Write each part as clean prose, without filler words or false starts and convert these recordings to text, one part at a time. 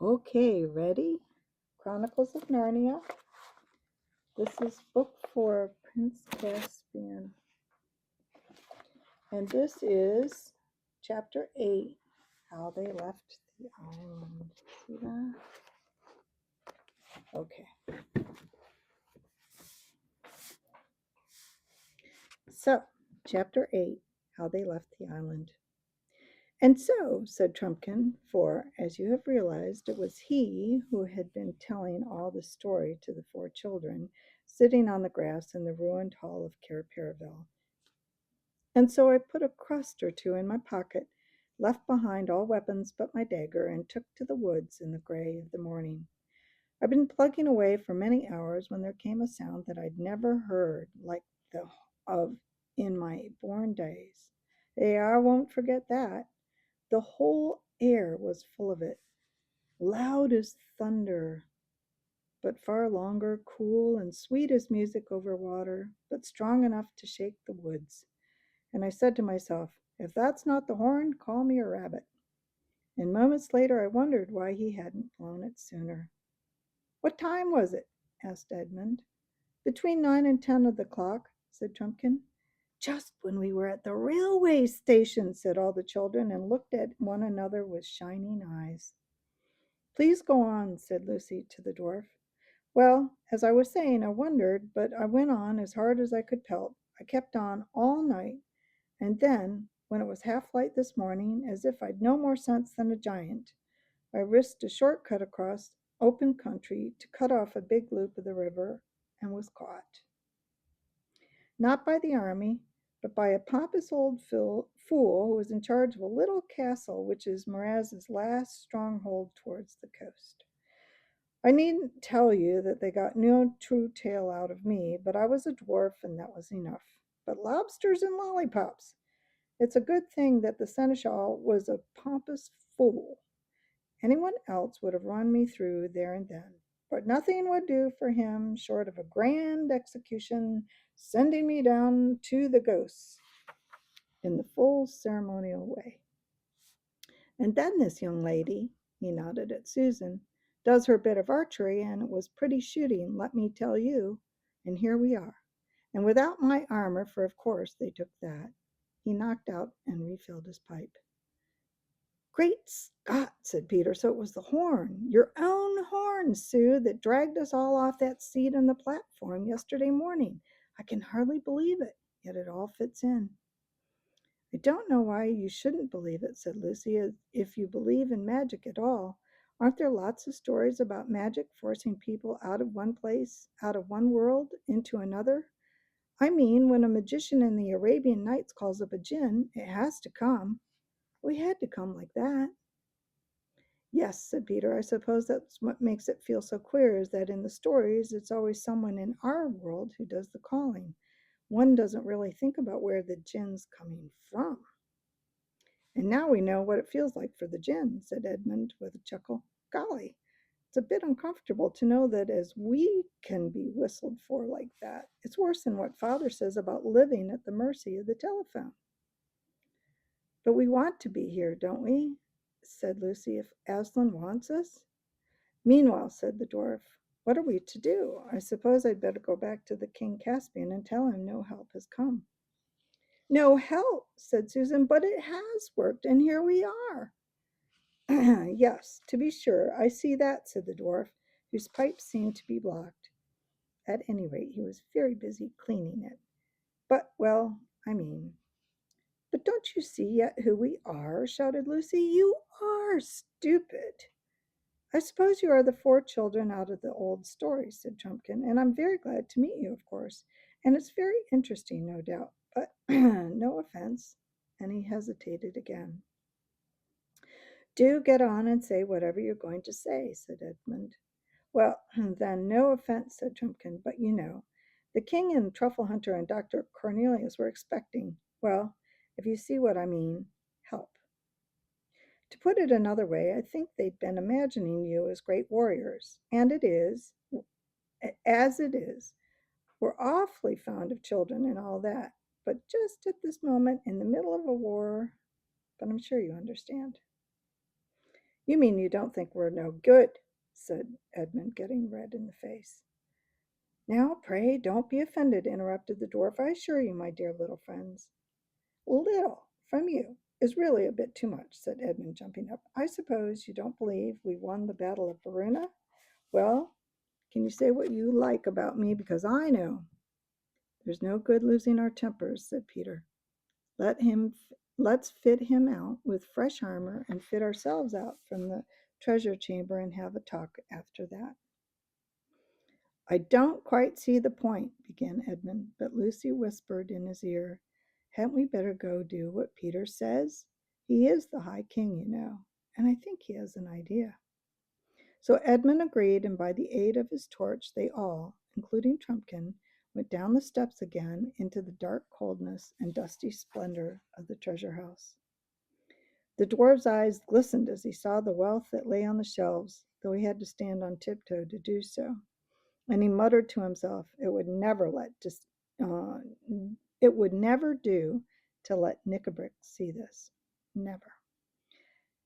Okay, ready? Chronicles of Narnia. This is book 4, Prince Caspian. And this is chapter 8, How They Left the Island. See that? Okay. So, chapter 8, How They Left the Island. And so, said Trumpkin, for, as you have realized, it was he who had been telling all the story to the 4 children, sitting on the grass in the ruined hall of Cair Paravel. And so I put a crust or two in my pocket, left behind all weapons but my dagger, and took to the woods in the gray of the morning. I'd been plugging away for many hours when there came a sound that I'd never heard like the of in my born days. I won't forget that. The whole air was full of it, loud as thunder, but far longer, cool and sweet as music over water, but strong enough to shake the woods. And I said to myself, if that's not the horn, call me a rabbit. And moments later I wondered why he hadn't blown it sooner. What time was it? Asked Edmund. Between 9 and 10 of the clock, said Trumpkin. Just when we were at the railway station, said all the children, and looked at one another with shining eyes. Please go on, said Lucy to the dwarf. Well, as I was saying, I wondered, but I went on as hard as I could pelt. I kept on all night. And then, when it was half light this morning, as if I'd no more sense than a giant, I risked a short cut across open country to cut off a big loop of the river and was caught. Not by the army, but by a pompous old fool who was in charge of a little castle which is Miraz's last stronghold towards the coast. I needn't tell you that they got no true tale out of me, but I was a dwarf and that was enough. But lobsters and lollipops! It's a good thing that the seneschal was a pompous fool. Anyone else would have run me through there and then. But nothing would do for him short of a grand execution, sending me down to the ghosts in the full ceremonial way. And then this young lady, he nodded at Susan, does her bit of archery, and it was pretty shooting, let me tell you. And here we are. And without my armor, for of course they took that. He knocked out and refilled his pipe. Great Scott, said Peter, so it was the horn, your own horn, Sue, that dragged us all off that seat on the platform yesterday morning. I can hardly believe it, yet it all fits in. I don't know why you shouldn't believe it, said Lucy, if you believe in magic at all. Aren't there lots of stories about magic forcing people out of one place, out of one world, into another? I mean, when a magician in the Arabian Nights calls up a djinn, it has to come. We had to come like that. Yes, said Peter, I suppose that's what makes it feel so queer, is that in the stories it's always someone in our world who does the calling. One doesn't really think about where the djinn's coming from. And now we know what it feels like for the djinn, said Edmund with a chuckle. Golly, it's a bit uncomfortable to know that as we can be whistled for like that. It's worse than what Father says about living at the mercy of the telephone. But we want to be here, don't we? Said Lucy, if Aslan wants us. Meanwhile, said the dwarf, what are we to do? I suppose I'd better go back to the King Caspian and tell him no help has come. No help, said Susan, but it has worked, and here we are. Yes, to be sure, I see that, said the dwarf, whose pipe seemed to be blocked. At any rate, he was very busy cleaning it. But, well, I mean. But don't you see yet who we are? Shouted Lucy. You are stupid. I suppose you are the 4 children out of the old story, said Trumpkin, and I'm very glad to meet you, of course. And it's very interesting, no doubt, but no offense. And he hesitated again. Do get on and say whatever you're going to say, said Edmund. Well, then, no offense, said Trumpkin, but you know, the king and Truffle Hunter and Dr. Cornelius were expecting, well, if you see what I mean, help. To put it another way, I think they'd been imagining you as great warriors, and as it is, we're awfully fond of children and all that, but just at this moment in the middle of a war, but I'm sure you understand. You mean you don't think we're no good, said Edmund, getting red in the face. Now, pray don't be offended, interrupted the dwarf. I assure you, my dear little friends. Little from you is really a bit too much, said Edmund, jumping up. I suppose you don't believe we won the Battle of Verona? Well, can you say what you like about me? Because I know. There's no good losing our tempers, said Peter. Let him let's fit him out with fresh armor and fit ourselves out from the treasure chamber and have a talk after that. I don't quite see the point, began Edmund, but Lucy whispered in his ear, hadn't we better go do what Peter says? He is the High King, you know, and I think he has an idea. So Edmund agreed, and by the aid of his torch, they all, including Trumpkin, went down the steps again into the dark coldness and dusty splendor of the treasure house. The dwarf's eyes glistened as he saw the wealth that lay on the shelves, though he had to stand on tiptoe to do so. And he muttered to himself, uh, it would never do to let Nickabrick see this. Never.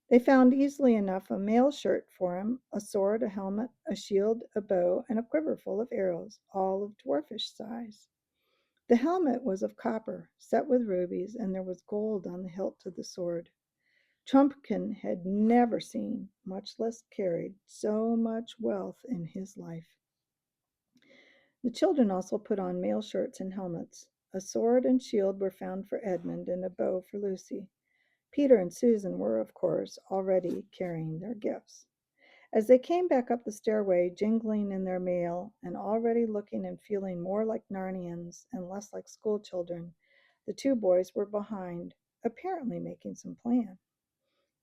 They found easily enough a mail shirt for him, a sword, a helmet, a shield, a bow, and a quiver full of arrows, all of dwarfish size. The helmet was of copper, set with rubies, and there was gold on the hilt of the sword. Trumpkin had never seen, much less carried, so much wealth in his life. The children also put on mail shirts and helmets. A sword and shield were found for Edmund, and a bow for Lucy. Peter and Susan were, of course, already carrying their gifts. As they came back up the stairway, jingling in their mail, and already looking and feeling more like Narnians and less like school children, the two boys were behind, apparently making some plan.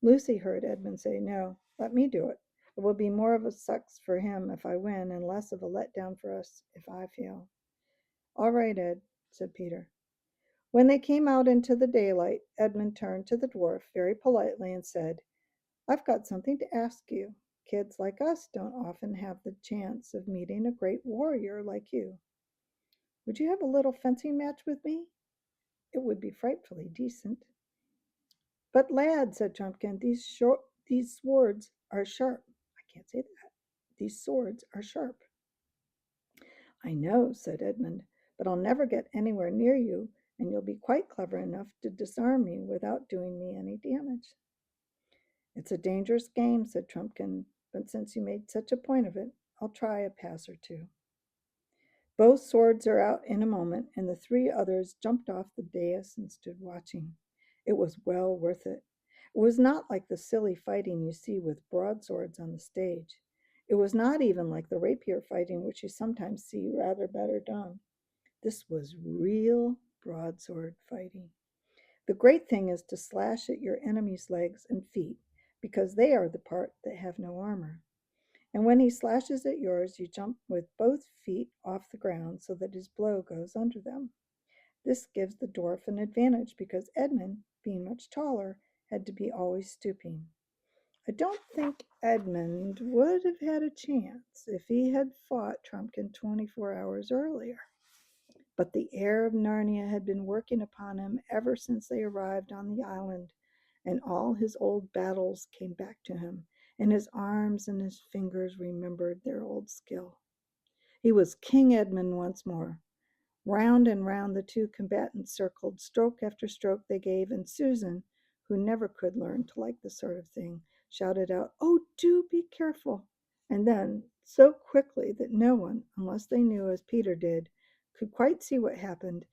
Lucy heard Edmund say, no, let me do it. It will be more of a sucks for him if I win and less of a letdown for us if I fail. All right, Ed, said Peter. When they came out into the daylight, Edmund turned to the dwarf very politely and said, I've got something to ask you. Kids like us don't often have the chance of meeting a great warrior like you. Would you have a little fencing match with me? It would be frightfully decent. But lad, said Trumpkin, these swords are sharp. I can't say that. These swords are sharp. I know, said Edmund, but I'll never get anywhere near you, and you'll be quite clever enough to disarm me without doing me any damage. It's a dangerous game, said Trumpkin, but since you made such a point of it, I'll try a pass or two. Both swords are out in a moment, and the three others jumped off the dais and stood watching. It was well worth it. It was not like the silly fighting you see with broadswords on the stage. It was not even like the rapier fighting which you sometimes see rather better done. This was real broadsword fighting. The great thing is to slash at your enemy's legs and feet, because they are the part that have no armor. And when he slashes at yours, you jump with both feet off the ground so that his blow goes under them. This gives the dwarf an advantage because Edmund, being much taller, had to be always stooping. I don't think Edmund would have had a chance if he had fought Trumpkin 24 hours earlier. But the air of Narnia had been working upon him ever since they arrived on the island, and all his old battles came back to him, and his arms and his fingers remembered their old skill. He was King Edmund once more. Round and round the two combatants circled, stroke after stroke they gave, and Susan, who never could learn to like this sort of thing, shouted out, oh, do be careful. And then, so quickly that no one, unless they knew as Peter did, could quite see what happened,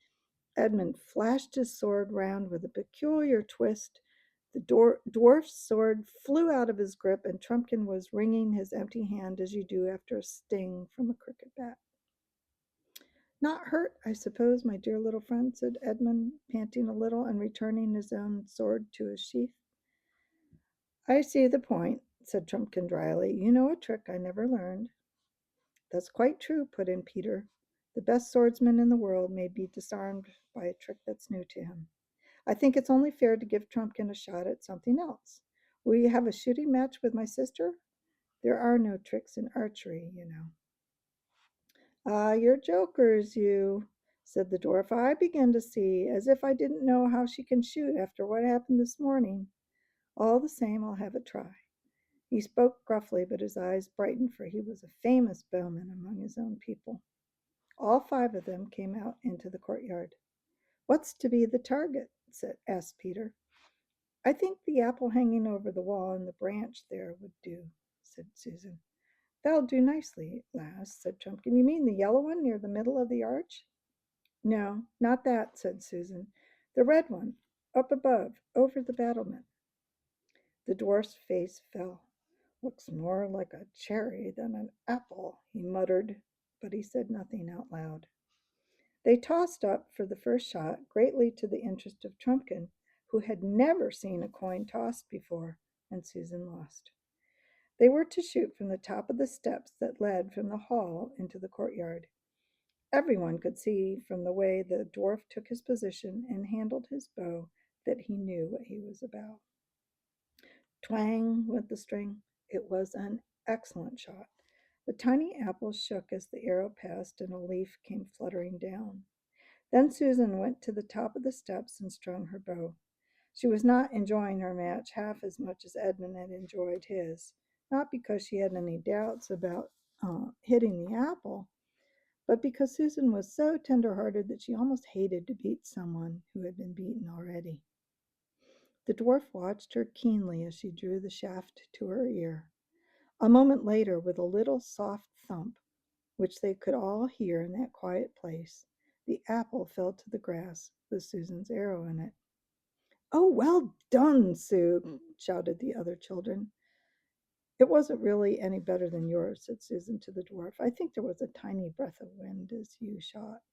Edmund flashed his sword round with a peculiar twist. The dwarf's sword flew out of his grip, and Trumpkin was wringing his empty hand as you do after a sting from a cricket bat. Not hurt, I suppose, my dear little friend, said Edmund, panting a little and returning his own sword to his sheath. I see the point, said Trumpkin dryly. You know a trick I never learned. That's quite true, put in Peter. The best swordsman in the world may be disarmed by a trick that's new to him. I think it's only fair to give Trumpkin a shot at something else. Will you have a shooting match with my sister? There are no tricks in archery, you know. Ah, you're jokers, you, said the dwarf. I begin to see, as if I didn't know how she can shoot after what happened this morning. All the same, I'll have a try. He spoke gruffly, but his eyes brightened, for he was a famous bowman among his own people. All 5 of them came out into the courtyard. "What's to be the target?" asked Peter. "I think the apple hanging over the wall and the branch there would do," said Susan. "That'll do nicely, lass," said Trumpkin. "You mean the yellow one near the middle of the arch?" "No, not that," said Susan. "The red one, up above, over the battlement." The dwarf's face fell. "Looks more like a cherry than an apple," he muttered, but he said nothing out loud. They tossed up for the first shot, greatly to the interest of Trumpkin, who had never seen a coin tossed before, and Susan lost. They were to shoot from the top of the steps that led from the hall into the courtyard. Everyone could see from the way the dwarf took his position and handled his bow that he knew what he was about. Twang went the string. It was an excellent shot. The tiny apple shook as the arrow passed, and a leaf came fluttering down. Then Susan went to the top of the steps and strung her bow. She was not enjoying her match half as much as Edmund had enjoyed his, not because she had any doubts about hitting the apple, but because Susan was so tender-hearted that she almost hated to beat someone who had been beaten already. The dwarf watched her keenly as she drew the shaft to her ear. A moment later, with a little soft thump, which they could all hear in that quiet place, the apple fell to the grass with Susan's arrow in it. "Oh, well done, Sue!" shouted the other children. "It wasn't really any better than yours," said Susan to the dwarf. "I think there was a tiny breath of wind as you shot."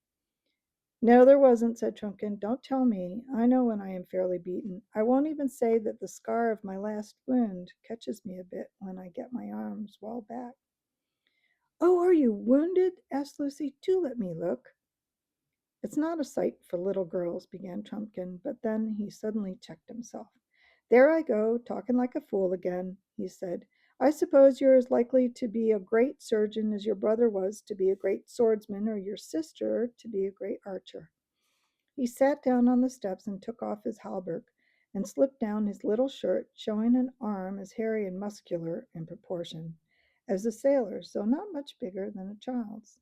"No, there wasn't," said Trumpkin. "Don't tell me. I know when I am fairly beaten. I won't even say that the scar of my last wound catches me a bit when I get my arms well back." "Oh, are you wounded?" asked Lucy. "Do let me look." "It's not a sight for little girls," began Trumpkin, but then he suddenly checked himself. "There I go, talking like a fool again," he said. "I suppose you're as likely to be a great surgeon as your brother was to be a great swordsman, or your sister to be a great archer." He sat down on the steps and took off his hauberk and slipped down his little shirt, showing an arm as hairy and muscular in proportion as a sailor's, though not much bigger than a child's.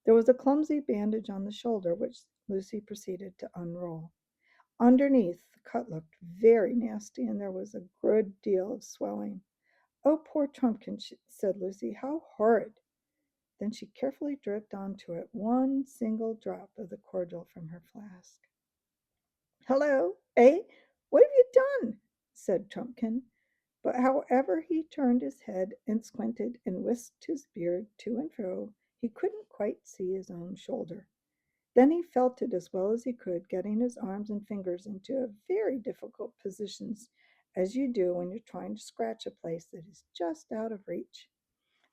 There was a clumsy bandage on the shoulder, which Lucy proceeded to unroll. Underneath, the cut looked very nasty, and there was a good deal of swelling. "Oh, poor Trumpkin," said Lucy. "How horrid!" Then she carefully dripped onto it one single drop of the cordial from her flask. "Hello, eh? What have you done?" said Trumpkin. But however he turned his head and squinted and whisked his beard to and fro, he couldn't quite see his own shoulder. Then he felt it as well as he could, getting his arms and fingers into very difficult positions, as you do when you're trying to scratch a place that is just out of reach.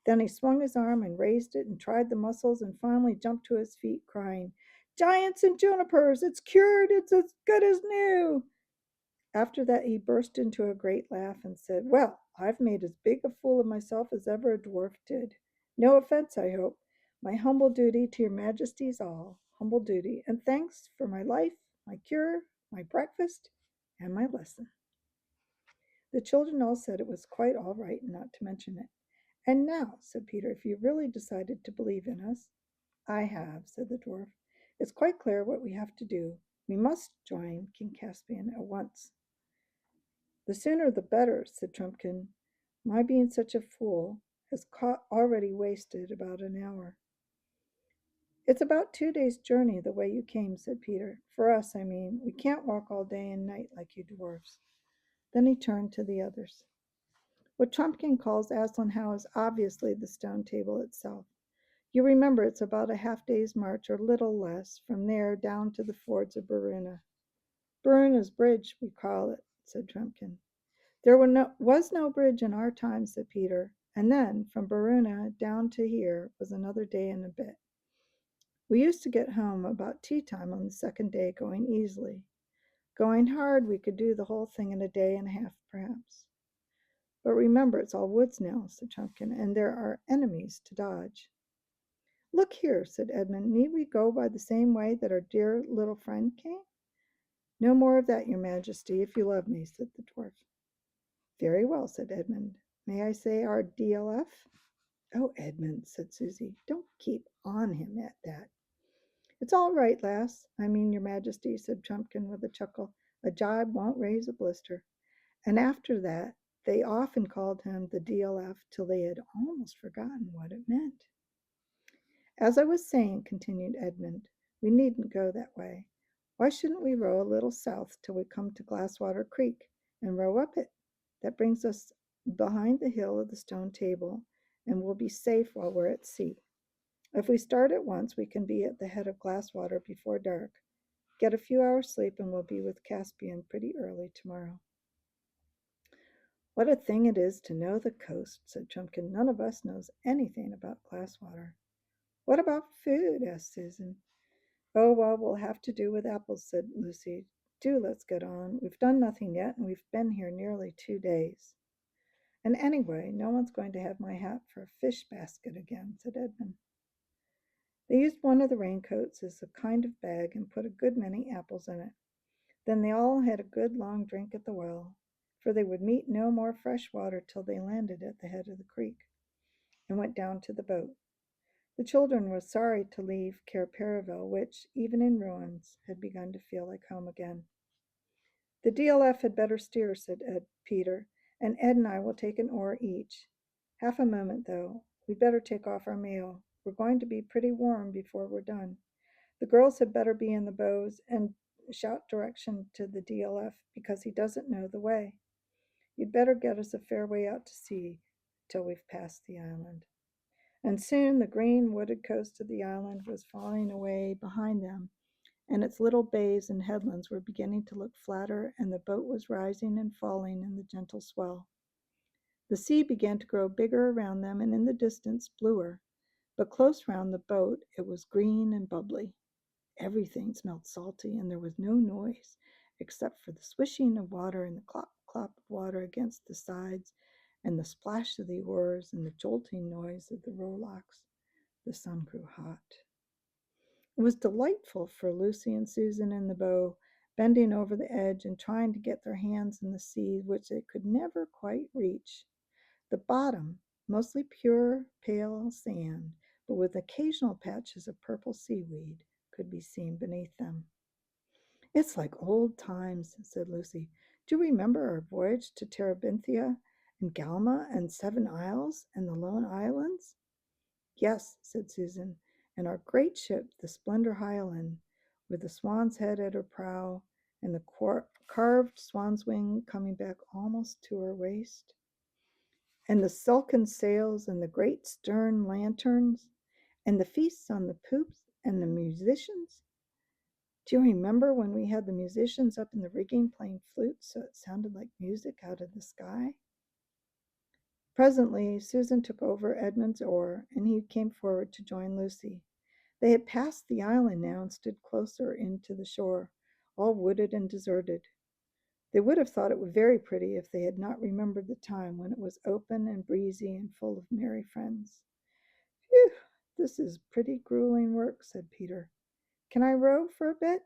Then he swung his arm and raised it and tried the muscles and finally jumped to his feet, crying, "Giants and junipers! It's cured! It's as good as new!" After that he burst into a great laugh and said, "Well, I've made as big a fool of myself as ever a dwarf did. No offense, I hope. My humble duty to your majesties all, humble duty, and thanks for my life, my cure, my breakfast, and my lesson." The children all said it was quite all right not to mention it. "And now," said Peter, "if you've really decided to believe in us—" "I have," said the dwarf. "It's quite clear what we have to do. We must join King Caspian at once." "The sooner the better," said Trumpkin. "My being such a fool has already wasted about an hour." "It's about 2 days' journey the way you came," said Peter. "For us, I mean. We can't walk all day and night like you dwarfs." Then he turned to the others. "What Trumpkin calls Aslan Howe is obviously the stone table itself. You remember it's about a half-day's march or little less from there down to the fords of Baruna. Baruna's bridge, we call it," said Trumpkin. "There was no bridge in our time," said Peter, "and then from Baruna down to here was another day and a bit. We used to get home about tea time on the second day, going easily. Going hard, we could do the whole thing in a day and a half, perhaps. But remember, it's all woods now," said Trumpkin, "and there are enemies to dodge." "Look here," said Edmund, "need we go by the same way that our dear little friend came?" "No more of that, your majesty, if you love me," said the dwarf. "Very well," said Edmund. May I say our DLF? Oh, Edmund, said Susie, don't keep on him at that. It's all right, lass. I mean, your majesty, said Trumpkin with a chuckle. A jibe won't raise a blister. And after that, they often called him the DLF till they had almost forgotten what it meant. As I was saying, continued Edmund, we needn't go that way. Why shouldn't we row a little south till we come to Glasswater Creek and row up it? That brings us behind the hill of the stone table, and we'll be safe while we're at sea. If we start at once, we can be at the head of Glasswater before dark. Get a few hours' sleep, and we'll be with Caspian pretty early tomorrow. What a thing it is to know the coast, said Trumpkin. None of us knows anything about Glasswater. What about food? Asked Susan. Oh, well, we'll have to do with apples, said Lucy. Do let's get on. We've done nothing yet, and we've been here nearly 2 days. And anyway, no one's going to have my hat for a fish basket again, said Edmund. They used one of the raincoats as a kind of bag and put a good many apples in it. Then they all had a good long drink at the well, for they would meet no more fresh water till they landed at the head of the creek, and went down to the boat. The children were sorry to leave Cair Paravel, which, even in ruins, had begun to feel like home again. The DLF had better steer, said Peter, and Ed and I will take an oar each. Half a moment, though. We'd better take off our mail. We're going to be pretty warm before we're done. The girls had better be in the bows and shout direction to the DLF because he doesn't know the way. You'd better get us a fair way out to sea till we've passed the island. And soon the green wooded coast of the island was falling away behind them, and its little bays and headlands were beginning to look flatter, and the boat was rising and falling in the gentle swell. The sea began to grow bigger around them, and in the distance bluer, but close round the boat it was green and bubbly. Everything smelled salty, and there was no noise except for the swishing of water and the clop clop of water against the sides, and the splash of the oars and the jolting noise of the rowlocks. The sun grew hot. It was delightful for Lucy and Susan in the bow, bending over the edge and trying to get their hands in the sea, which they could never quite reach. The bottom, mostly pure, pale sand, but with occasional patches of purple seaweed, could be seen beneath them. It's like old times, said Lucy. Do you remember our voyage to Terabithia and Galma and Seven Isles and the Lone Islands? Yes, said Susan, and our great ship, the Splendor Highland, with the swan's head at her prow and the carved swan's wing coming back almost to her waist, and the silken sails and the great stern lanterns, and the feasts on the poops and the musicians. Do you remember when we had the musicians up in the rigging playing flutes so it sounded like music out of the sky? Presently, Susan took over Edmund's oar, and he came forward to join Lucy. They had passed the island now and stood closer in to the shore, all wooded and deserted. They would have thought it very pretty if they had not remembered the time when it was open and breezy and full of merry friends. Phew, this is pretty grueling work, said Peter. Can I row for a bit?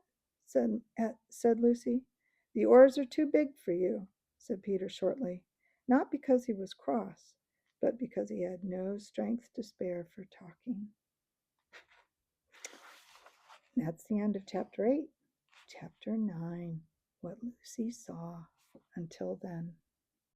said Lucy. The oars are too big for you, said Peter shortly, not because he was cross, but because he had no strength to spare for talking. That's the end of chapter 8. Chapter 9, What Lucy Saw. Until then.